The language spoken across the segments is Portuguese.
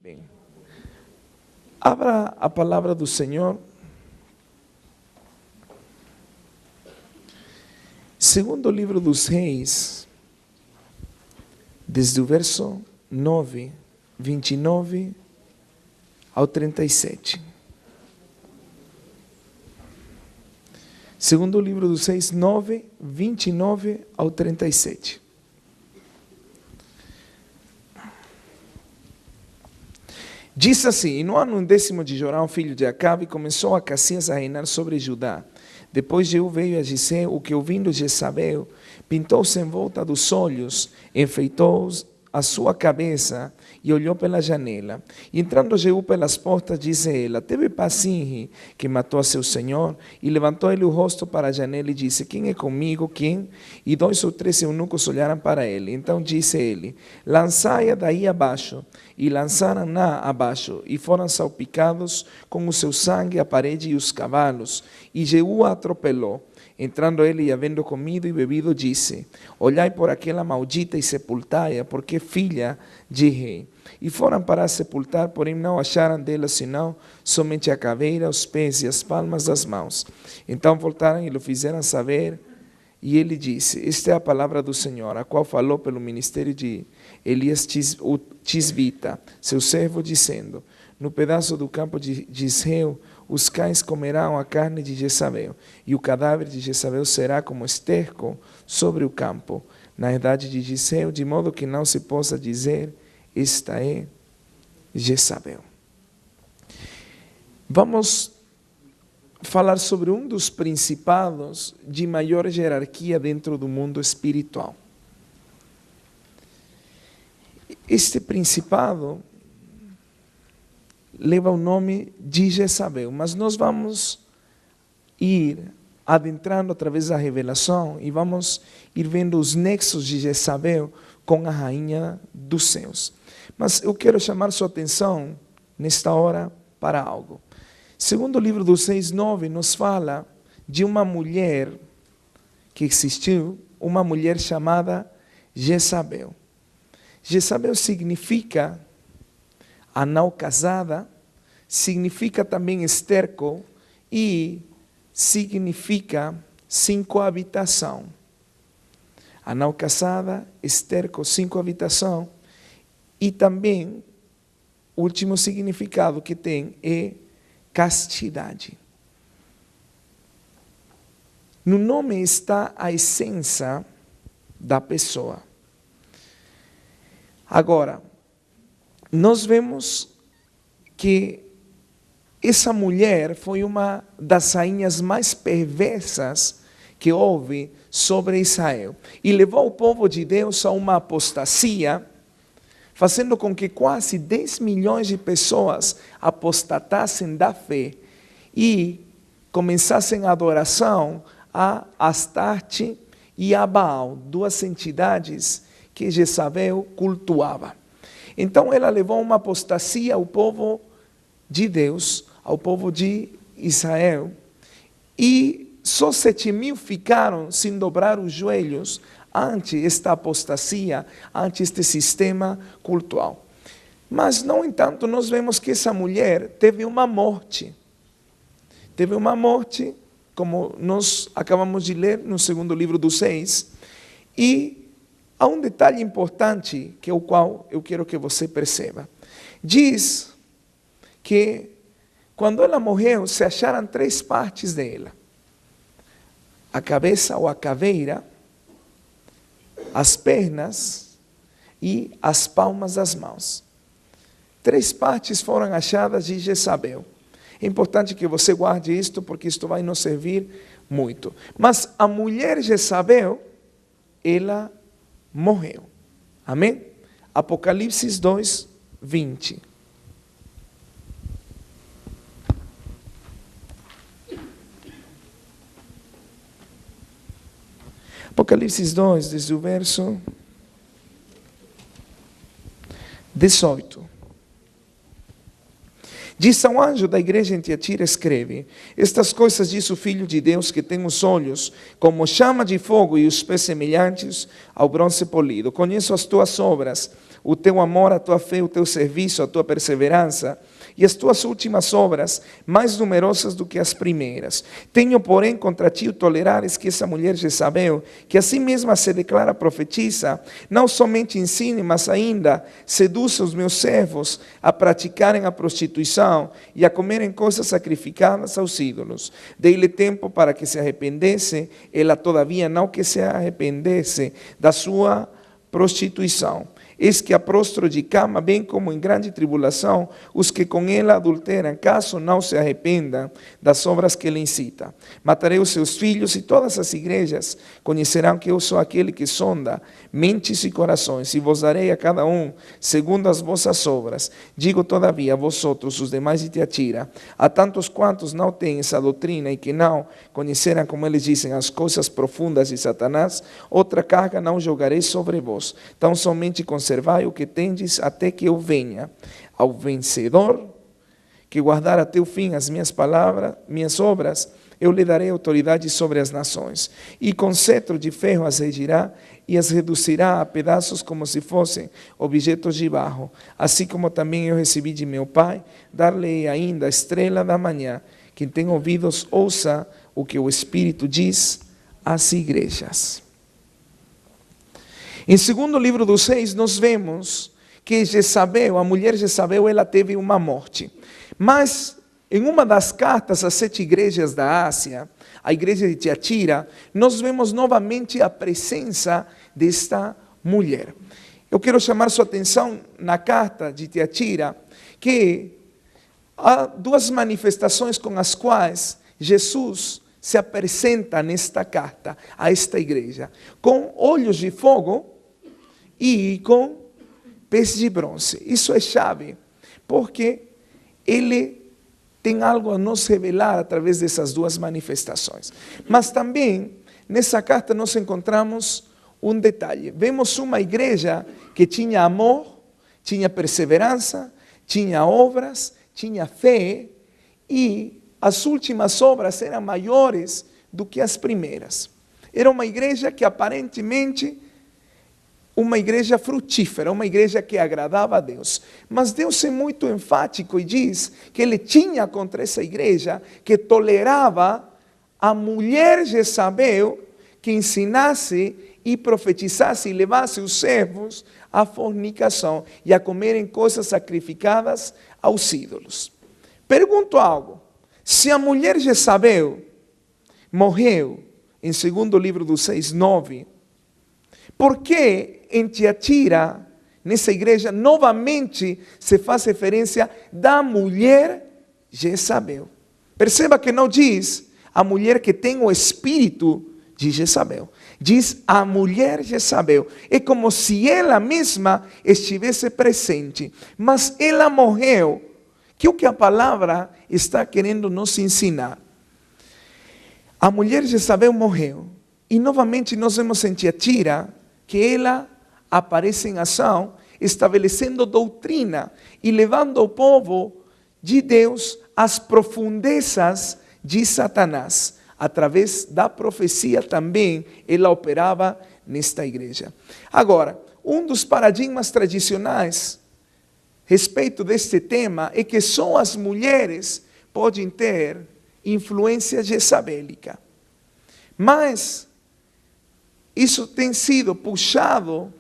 Bem, abra a palavra do Senhor. Segundo livro dos Reis, desde o verso 9, 29 ao 37. Segundo livro dos Reis, 9, 29 ao 37. Diz assim: e no ano 10º de Jorão, filho de Acabe, começou Acasias a reinar sobre Judá. Depois Jeú veio a Gisé, o que ouvindo Jezabel, pintou-se em volta dos olhos, enfeitou a sua cabeça e olhou pela janela. E entrando Jeú pelas portas, disse ela: teve Pazinri, que matou a seu senhor, e levantou ele o rosto para a janela e disse: quem é comigo? Quem? E 2 ou 3 eunucos olharam para ele. Então disse ele: lançai-a daí abaixo. E lançaram-na abaixo, e foram salpicados com o seu sangue a parede e os cavalos. E Jeú a atropelou. Entrando ele e havendo comido e bebido, disse: olhai por aquela maldita e sepultai-a, porque é filha de rei. E foram para a sepultar, porém não acharam dela senão somente a caveira, os pés e as palmas das mãos. Então voltaram e lhe fizeram saber, e ele disse: esta é a palavra do Senhor, a qual falou pelo ministério de Elias o Tisbita, seu servo, dizendo: no pedaço do campo de Jezreel, os cães comerão a carne de Jezabel, e o cadáver de Jezabel será como esterco sobre o campo, na idade de Jezreel, de modo que não se possa dizer: esta é Jezabel. Vamos falar sobre um dos principados de maior hierarquia dentro do mundo espiritual. Este principado leva o nome de Jezabel, mas nós vamos ir adentrando através da revelação e vamos ir vendo os nexos de Jezabel com a rainha dos céus. Mas eu quero chamar sua atenção nesta hora para algo. Segundo o livro dos 6:9 nos fala de uma mulher que existiu, uma mulher chamada Jezabel. Jezabel significa a não casada, significa também esterco e significa sem coabitação. A não casada, esterco, sem coabitação, e também o último significado que tem é castidade. No nome está a essência da pessoa. Agora, nós vemos que essa mulher foi uma das rainhas mais perversas que houve sobre Israel. E levou o povo de Deus a uma apostasia, fazendo com que quase 10 milhões de pessoas apostatassem da fé e começassem a adoração a Astarte e a Baal, duas entidades que Jezabel cultuava. Então ela levou uma apostasia ao povo de Deus, ao povo de Israel, e só 7.000 ficaram sem dobrar os joelhos ante esta apostasia, ante este sistema cultual. Mas, no entanto, nós vemos que essa mulher teve uma morte. Teve uma morte, como nós acabamos de ler no segundo livro dos Reis, e há um detalhe importante, que é o qual eu quero que você perceba. Diz que quando ela morreu, se acharam 3 partes dela: a cabeça ou a caveira, as pernas e as palmas das mãos. 3 partes foram achadas de Jezabel. É importante que você guarde isto, porque isto vai nos servir muito. Mas a mulher Jezabel, ela morreu. Amém? Apocalipse 2, 20. Apocalipse 2, desde o verso 18. Diz ao anjo da igreja em Tiatira, escreve: estas coisas diz o Filho de Deus, que tem os olhos como chama de fogo e os pés semelhantes ao bronze polido. Conheço as tuas obras, o teu amor, a tua fé, o teu serviço, a tua perseverança, e as tuas últimas obras, mais numerosas do que as primeiras. Tenho, porém, contra ti o tolerares que essa mulher Jezabel, que assim mesma se declara profetisa, não somente ensine, mas ainda seduza os meus servos a praticarem a prostituição e a comerem coisas sacrificadas aos ídolos. Dei-lhe tempo para que se arrependesse, ela todavia não que se arrependesse da sua prostituição. Eis que a prostro de cama, bem como em grande tribulação, os que com ela adulteram, caso não se arrependam das obras que ele incita. Matarei os seus filhos, e todas as igrejas conhecerão que eu sou aquele que sonda mentes e corações, e vos darei a cada um segundo as vossas obras. Digo todavia a vosotros, os demais de Tiatira, a tantos quantos não têm essa doutrina e que não conheceram, como eles dizem, as coisas profundas de Satanás, outra carga não jogarei sobre vós. Então somente conservai o que tendes até que eu venha. Ao vencedor que guardar até o fim as minhas palavras, minhas obras, eu lhe darei autoridade sobre as nações, e com cetro de ferro as regirá e as reduzirá a pedaços como se fossem objetos de barro. Assim como também eu recebi de meu Pai, dar-lhe ainda a estrela da manhã. Quem tem ouvidos, ouça o que o Espírito diz às igrejas. Em segundo livro dos Reis, nós vemos que Jezabel, a mulher Jezabel, ela teve uma morte. Mas em uma das cartas às 7 igrejas da Ásia, a igreja de Tiatira, nós vemos novamente a presença desta mulher. Eu quero chamar sua atenção na carta de Tiatira, que há 2 manifestações com as quais Jesus se apresenta nesta carta a esta igreja, com olhos de fogo e com pés de bronze. Isso é chave, porque ele tem algo a nos revelar através dessas 2 manifestações. Mas também, nessa carta, nós encontramos um detalhe. Vemos uma igreja que tinha amor, tinha perseverança, tinha obras, tinha fé, e as últimas obras eram maiores do que as primeiras. Era uma igreja que aparentemente, uma igreja frutífera, uma igreja que agradava a Deus. Mas Deus é muito enfático e diz que ele tinha contra essa igreja que tolerava a mulher Jezabel que ensinasse e profetizasse e levasse os servos à fornicação e a comerem coisas sacrificadas aos ídolos. Pergunto algo: se a mulher Jezabel morreu em segundo livro dos 6:9, por que em Tiatira, nessa igreja, novamente se faz referência da mulher Jezabel? Perceba que não diz a mulher que tem o espírito de Jezabel. Diz a mulher Jezabel. É como se ela mesma estivesse presente. Mas ela morreu. Que é o que a palavra está querendo nos ensinar? A mulher Jezabel morreu. E novamente nós vemos em Tiatira que ela aparece em ação, estabelecendo doutrina e levando o povo de Deus às profundezas de Satanás. Através da profecia também ela operava nesta igreja. Agora, um dos paradigmas tradicionais a respeito deste tema é que só as mulheres podem ter influência jezabélica. Mas isso tem sido puxado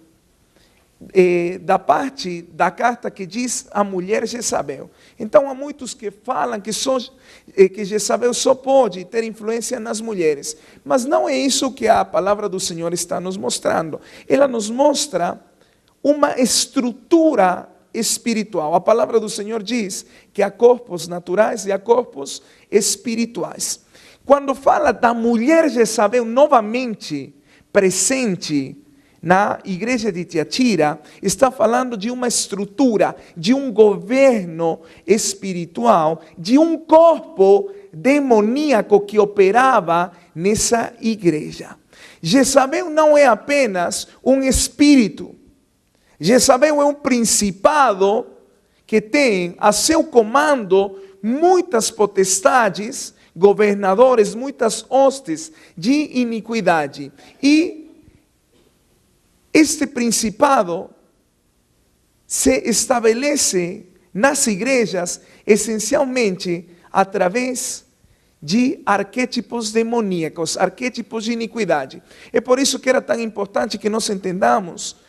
da parte da carta que diz a mulher Jezabel. Então há muitos que falam que Jezabel só pode ter influência nas mulheres. Mas não é isso que a palavra do Senhor está nos mostrando. Ela nos mostra uma estrutura espiritual. A palavra do Senhor diz que há corpos naturais e há corpos espirituais. Quando fala da mulher Jezabel novamente presente na igreja de Tiatira, está falando de uma estrutura, de um governo espiritual, de um corpo demoníaco que operava nessa igreja. Jezabel não é apenas um espírito. Jezabel é um principado que tem a seu comando muitas potestades, governadores, muitas hostes de iniquidade. E este principado se estabelece nas igrejas essencialmente através de arquétipos demoníacos, arquétipos de iniquidade. É por isso que era tão importante que nós entendamos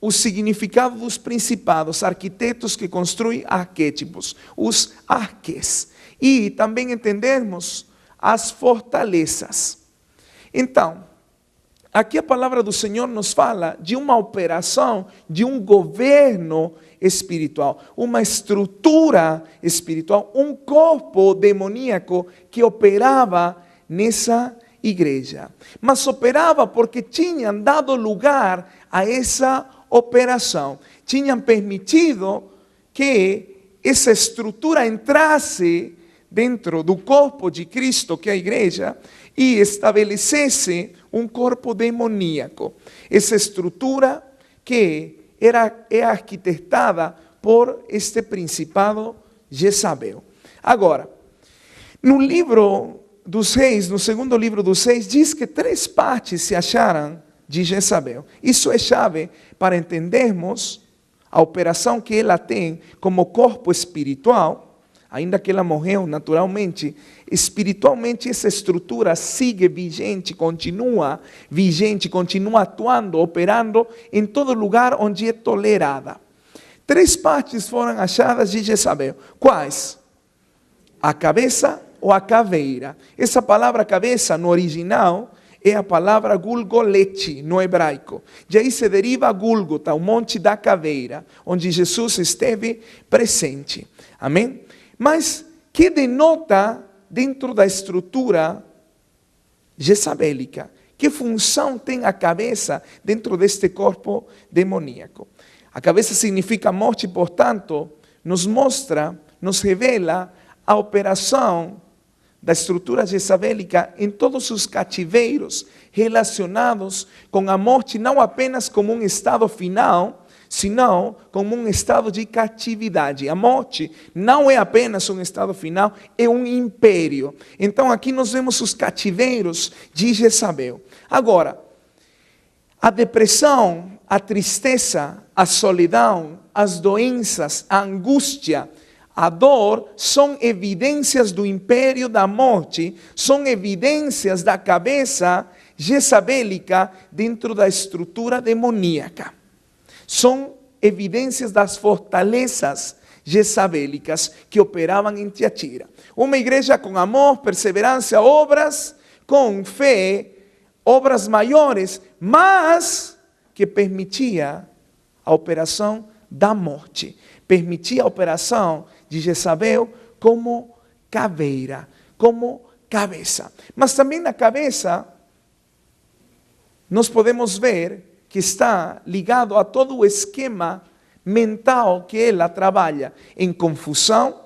o significado dos principados, arquitetos que construem arquétipos, os arques. E também entendermos as fortalezas. Então, aqui a palavra do Senhor nos fala de uma operação, de um governo espiritual, uma estrutura espiritual, um corpo demoníaco que operava nessa igreja. Mas operava porque tinham dado lugar a essa operação. Tinham permitido que essa estrutura entrasse dentro do corpo de Cristo, que é a igreja, e estabelecesse um corpo demoníaco. Essa estrutura que é arquitetada por este principado Jezabel. Agora, no livro dos Reis, no segundo livro dos Reis, diz que 3 partes se acharam de Jezabel. Isso é chave para entendermos a operação que ela tem como corpo espiritual. Ainda que ela morreu naturalmente, espiritualmente essa estrutura sigue vigente, continua atuando, operando em todo lugar onde é tolerada. 3 partes foram achadas de Jezabel. Quais? A cabeça ou a caveira. Essa palavra cabeça no original é a palavra Gulgolete no hebraico. De aí se deriva Gúlgota, o monte da caveira, onde Jesus esteve presente. Amém? Mas que denota dentro da estrutura jezabélica? Que função tem a cabeça dentro deste corpo demoníaco? A cabeça significa morte, portanto, nos mostra, nos revela a operação da estrutura jezabélica em todos os cativeiros relacionados com a morte, não apenas como um estado final, senão como um estado de catividade. A morte não é apenas um estado final, é um império. Então aqui nós vemos os cativeiros de Jezabel. Agora, a depressão, a tristeza, a solidão, as doenças, a angústia, a dor são evidências do império da morte, são evidências da cabeça jezabélica dentro da estrutura demoníaca. São evidências das fortalezas jezabélicas que operavam em Tiatira. Uma igreja com amor, perseverança, obras, com fé, obras maiores, mas que permitia a operação da morte. Permitia a operação de Jezabel como caveira, como cabeça. Mas também na cabeça nós podemos ver que está ligado a todo o esquema mental que ela trabalha em confusão.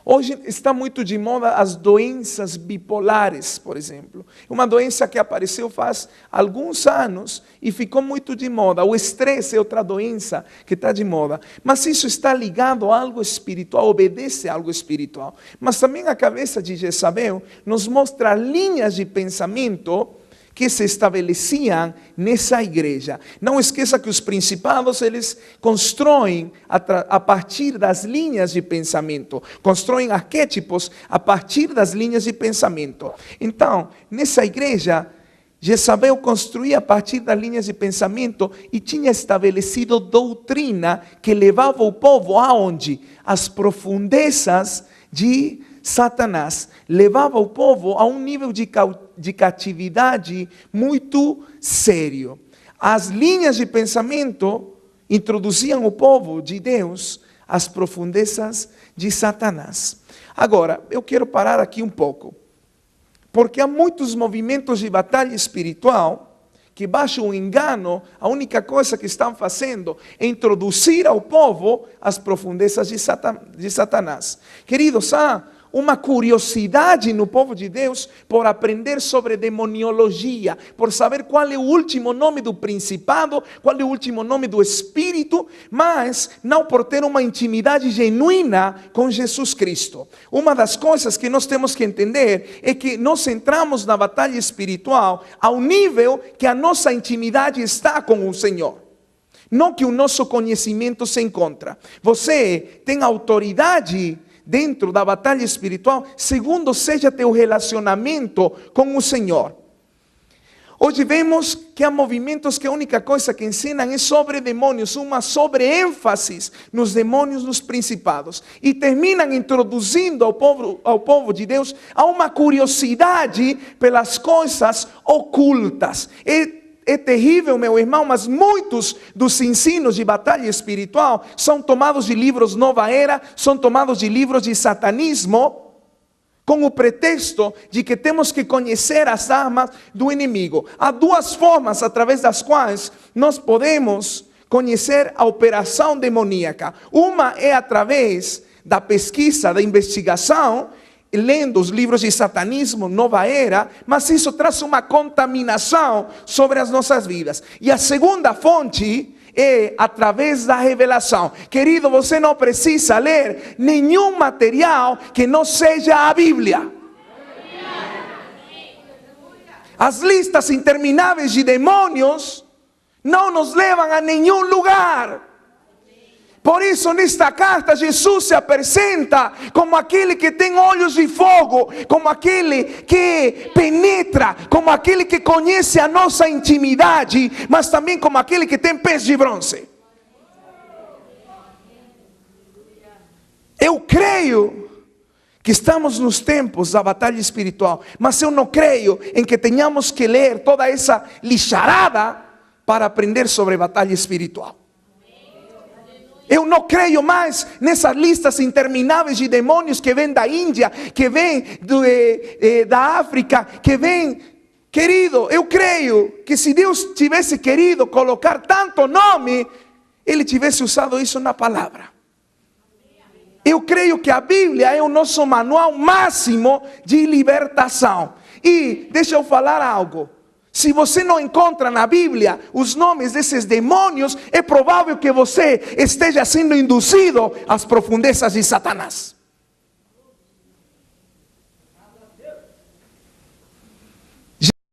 Hoje está muito de moda as doenças bipolares, por exemplo. Uma doença que apareceu faz alguns anos e ficou muito de moda. O estresse é outra doença que está de moda. Mas isso está ligado a algo espiritual, obedece a algo espiritual. Mas também a cabeça de Jezabel nos mostra linhas de pensamento que se estabeleciam nessa igreja. Não esqueça que os principados, eles constroem a partir das linhas de pensamento, constroem arquétipos a partir das linhas de pensamento. Então, nessa igreja, Jezabel construía a partir das linhas de pensamento e tinha estabelecido doutrina que levava o povo aonde? Às profundezas de Satanás. Levava o povo a um nível de catividade muito sério. As linhas de pensamento introduziam o povo de Deus às profundezas de Satanás. Agora, eu quero parar aqui um pouco, porque há muitos movimentos de batalha espiritual que, baixo o engano, a única coisa que estão fazendo é introduzir ao povo às profundezas de Satanás. Queridos, há uma curiosidade no povo de Deus por aprender sobre demoniologia, por saber qual é o último nome do principado, qual é o último nome do espírito, mas não por ter uma intimidade genuína com Jesus Cristo. Uma das coisas que nós temos que entender é que nós entramos na batalha espiritual ao nível que a nossa intimidade está com o Senhor. Não que o nosso conhecimento se encontra. Você tem autoridade dentro da batalha espiritual, segundo seja teu relacionamento com o Senhor. Hoje vemos que há movimentos que a única coisa que ensinam é sobre demônios, uma sobreênfase nos demônios, nos principados. E terminam introduzindo ao povo de Deus a uma curiosidade pelas coisas ocultas. É terrível, meu irmão, mas muitos dos ensinos de batalha espiritual são tomados de livros Nova Era, são tomados de livros de satanismo, com o pretexto de que temos que conhecer as armas do inimigo. Há duas formas através das quais nós podemos conhecer a operação demoníaca. Uma é através da pesquisa, da investigação, lendo os livros de satanismo, Nova Era, mas isso traz uma contaminação sobre as nossas vidas. E a segunda fonte é através da revelação. Querido, você não precisa ler nenhum material que não seja a Bíblia. As listas intermináveis de demônios não nos levam a nenhum lugar. Por isso, nesta carta, Jesus se apresenta como aquele que tem olhos de fogo, como aquele que penetra, como aquele que conhece a nossa intimidade, mas também como aquele que tem pés de bronze. Eu creio que estamos nos tempos da batalha espiritual, mas eu não creio em que tenhamos que ler toda essa lixarada para aprender sobre batalha espiritual. Eu não creio mais nessas listas intermináveis de demônios que vêm da Índia, que vêm da África, que vêm... Querido, eu creio que se Deus tivesse querido colocar tanto nome, Ele tivesse usado isso na palavra. Eu creio que a Bíblia é o nosso manual máximo de libertação. E deixa eu falar algo. Se você não encontra na Bíblia os nomes desses demônios, é provável que você esteja sendo induzido às profundezas de Satanás.